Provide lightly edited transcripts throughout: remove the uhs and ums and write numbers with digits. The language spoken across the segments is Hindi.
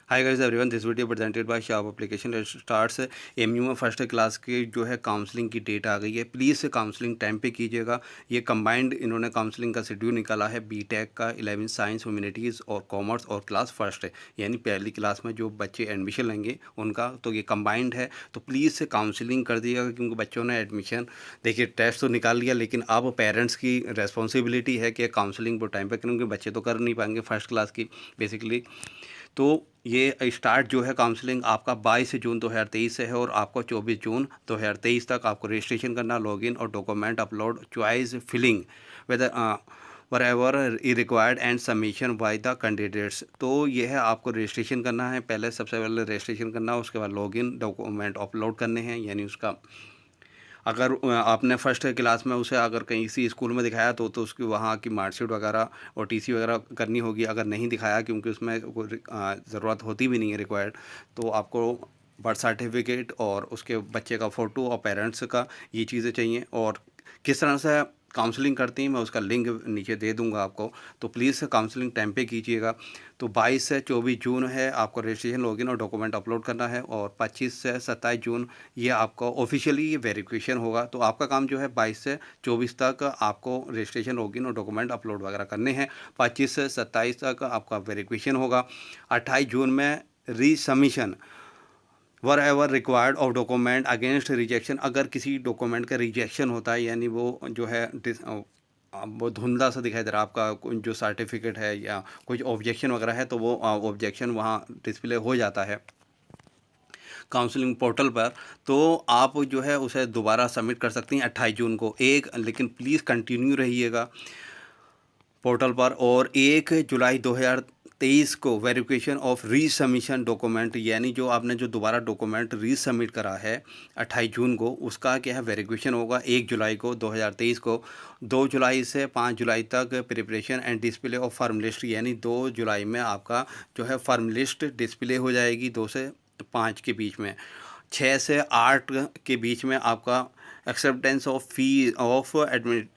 Hi guys everyone, this video presented by shop application starts. MU में फर्स्ट क्लास की जो है काउंसलिंग की डेट आ गई है। प्लीज़ काउंसलिंग टाइम पे कीजिएगा। ये कंबाइंड इन्होंने काउंसलिंग का शेड्यूल निकाला है बीटेक का 11 साइंस ह्यूमैनिटीज़ और कॉमर्स और क्लास फर्स्ट है, यानी पहली क्लास में जो बच्चे एडमिशन लेंगे उनका तो ये कंबाइंड है। तो प्लीज़ से काउंसलिंग कर दीजिएगा, क्योंकि बच्चों ने एडमिशन देखिए टेस्ट तो निकाल लिया, लेकिन अब पेरेंट्स की रेस्पॉन्सिबिलिटी है कि काउंसलिंग वो टाइम पे करें, क्योंकि बच्चे तो कर नहीं पाएंगे फर्स्ट क्लास की बेसिकली। तो ये स्टार्ट जो है काउंसलिंग आपका 22 जून 2023 से है और आपको 24 जून 2023 तक आपको रजिस्ट्रेशन करना, लॉगिन और document upload, choice filling whether wherever required and submission by the candidates. तो ये है, आपको रजिस्ट्रेशन करना है। पहले सबसे पहले रजिस्ट्रेशन करना है, उसके बाद लॉगिन डॉक्यूमेंट अपलोड करने हैं, यानी उसका अगर आपने फर्स्ट क्लास में उसे अगर कहीं किसी स्कूल में दिखाया तो उसकी वहाँ की मार्कशीट वगैरह और टीसी वगैरह करनी होगी। अगर नहीं दिखाया, क्योंकि उसमें कोई ज़रूरत होती भी नहीं है रिक्वायर्ड, तो आपको बर्थ सर्टिफिकेट और उसके बच्चे का फ़ोटो और पेरेंट्स का ये चीज़ें चाहिए। और किस तरह से काउंसलिंग करती हैं मैं उसका लिंक नीचे दे दूंगा आपको। तो प्लीज़ काउंसलिंग टाइम पे कीजिएगा। तो 22 से 24 जून है आपको रजिस्ट्रेशन, लॉगिन और डॉक्यूमेंट अपलोड करना है, और 25 से 27 जून ये आपका ऑफिशियली ये वेरिफिकेशन होगा। तो आपका काम जो है 22 से 24 तक आपको रजिस्ट्रेशन, लॉगिन और डॉक्यूमेंट अपलोड वगैरह करने हैं। 25 से 27 तक आपका वेरिफिकेशन होगा। 28 जून में resubmission wherever required of document against rejection. अगर किसी डॉक्यूमेंट का रिजेक्शन होता है, यानी वो जो है वो धुंधला सा दिखाई दे रहा है आपका जो सर्टिफिकेट है या कुछ ऑब्जेक्शन वगैरह है, तो वो ऑब्जेक्शन वहाँ डिस्प्ले हो जाता है काउंसलिंग पोर्टल पर। तो आप जो है उसे दोबारा सबमिट कर सकती हैं 28 जून को। लेकिन प्लीज़ कंटिन्यू रहिएगा पोर्टल पर। और 1 जुलाई 2023 को वेरिफिकेशन ऑफ रीसबमिशन डॉक्यूमेंट, यानी जो आपने जो दोबारा डॉक्यूमेंट रीसबमिट करा है 28 जून को, उसका क्या है वेरिफिकेशन होगा 1 जुलाई को 2023 को। 2 जुलाई से 5 जुलाई तक preparation and display of firm list, यानी 2 जुलाई में आपका जो है फर्म लिस्ट डिस्प्ले हो जाएगी 2 से 5 के बीच में। 6 से 8 के बीच में आपका acceptance of fee of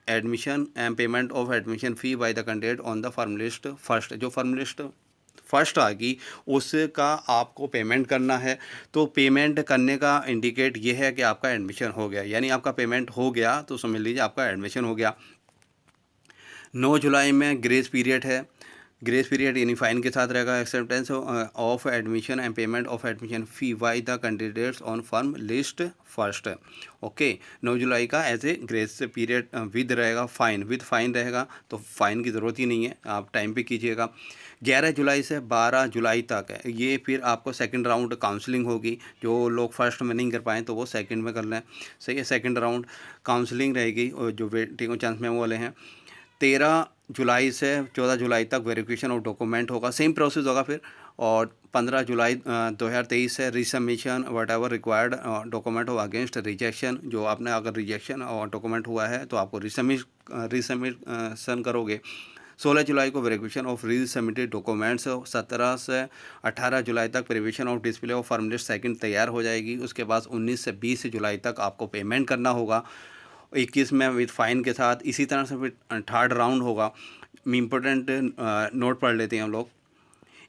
admission and payment of admission fee by the candidate on the firm list first। जो फर्म लिस्ट फर्स्ट आ गई उसका आपको पेमेंट करना है। तो पेमेंट करने का इंडिकेट ये है कि आपका एडमिशन हो गया, यानी आपका पेमेंट हो गया तो समझ लीजिए आपका एडमिशन हो गया। 9 जुलाई में ग्रेस पीरियड है। ग्रेस पीरियड यानी फाइन के साथ रहेगा। Acceptance of admission and payment of admission fee by the candidates on firm list first. Okay, 9 जुलाई का as a grace period with रहेगा, फाइन विद फाइन रहेगा, तो फाइन की ज़रूरत ही नहीं है, आप टाइम पे कीजिएगा। 11 जुलाई से 12 जुलाई तक है ये, फिर आपको सेकंड राउंड काउंसलिंग होगी। जो लोग फर्स्ट में नहीं कर पाए तो वो सेकंड में कर लें, सही है। सेकंड राउंड काउंसलिंग रहेगी, और जो वेटिंग और चांस में वाले हैं 13 जुलाई से 14 जुलाई तक वेरिफिकेशन ऑफ डॉक्यूमेंट होगा, सेम प्रोसेस होगा फिर। और 15 जुलाई 2023 से resubmission what ever required document हो अगेंस्ट रिजेक्शन। जो आपने अगर रिजेक्शन और डॉक्यूमेंट हुआ है तो आपको रिसबमिशन करोगे। 16 जुलाई को वेरिफिकेशन ऑफ रीसबमिटेड डॉक्यूमेंट्स। 17 से 18 जुलाई तक provision of display of firm list second तैयार हो जाएगी। उसके बाद 19 से 20 जुलाई तक आपको पेमेंट करना होगा 21 में विद फाइन के साथ। इसी तरह से फिर थर्ड राउंड होगा। इम्पोर्टेंट नोट पढ़ लेते हैं हम लोग।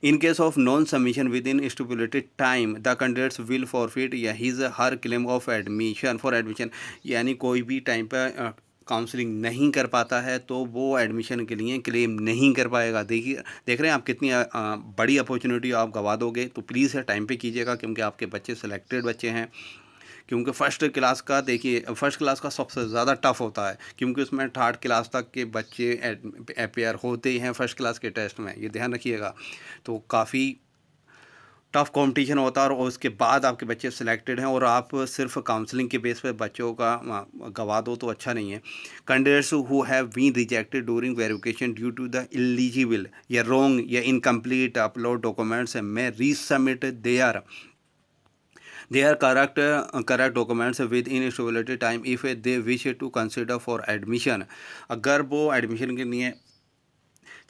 In case of non submission within stipulated time the candidates will forfeit या his her claim of admission for admission. यानी कोई भी टाइम पर काउंसलिंग नहीं कर पाता है तो वो एडमिशन के लिए क्लेम नहीं कर पाएगा। देखिए, देख रहे हैं आप कितनी बड़ी अपॉर्चुनिटी आप गवा दोगे। तो प्लीज़ टाइम पे कीजिएगा, क्योंकि आपके बच्चे सेलेक्टेड बच्चे हैं। क्योंकि फर्स्ट क्लास का देखिए, फर्स्ट क्लास का सबसे ज़्यादा टफ होता है, क्योंकि उसमें थर्ड क्लास तक के बच्चे अपेयर होते ही हैं फर्स्ट क्लास के टेस्ट में, ये ध्यान रखिएगा। तो काफ़ी टफ कंपटीशन होता है, और उसके बाद आपके बच्चे सिलेक्टेड हैं और आप सिर्फ काउंसलिंग के बेस पे बच्चों का गवा दो तो अच्छा नहीं है। Candidates who have been rejected during verification due to the eligible या रॉन्ग या इनकम्प्लीट अपलोड डॉक्यूमेंट्स में resubmit their correct documents within stipulated time if they wish to consider for admission। अगर वो एडमिशन के लिए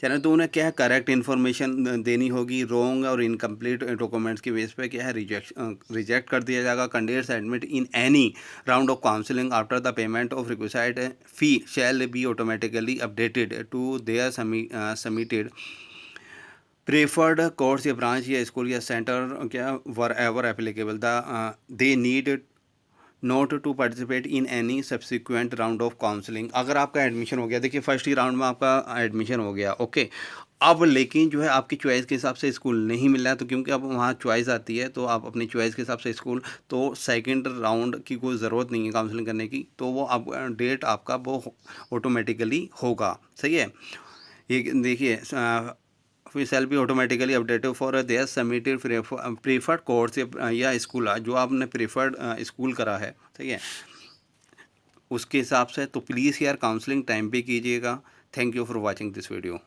चैनल, तो उन्हें क्या है करेक्ट इन्फॉर्मेशन देनी होगी। रॉन्ग और इनकम्प्लीट डॉक्यूमेंट्स की बेस पे क्या है रिजेक्ट कर दिया जाएगा। Candidates admit in any round of counselling after the payment of requested fee shall be automatically updated to their submitted preferred course या ब्रांच या स्कूल या centre whichever applicable they need not to participate in any subsequent round of counselling. अगर आपका एडमिशन हो गया, देखिए फर्स्ट ही राउंड में आपका एडमिशन हो गया, ओके, अब लेकिन जो है आपकी चॉइस के हिसाब से स्कूल नहीं मिल रहा है, तो क्योंकि अब वहाँ चॉइस आती है तो आप अपनी चॉइस के हिसाब से स्कूल, तो सेकंड राउंड की कोई ज़रूरत नहीं है काउंसलिंग करने की, तो वो अब डेट आपका वो ऑटोमेटिकली होगा। सही है, ये देखिए फिर shall be automatically updated for their submitted preferred course या स्कूल जो आपने प्रीफर्ड स्कूल करा है, सही है, उसके हिसाब से। तो प्लीज़ यार काउंसलिंग टाइम पे कीजिएगा। Thank you for watching this video.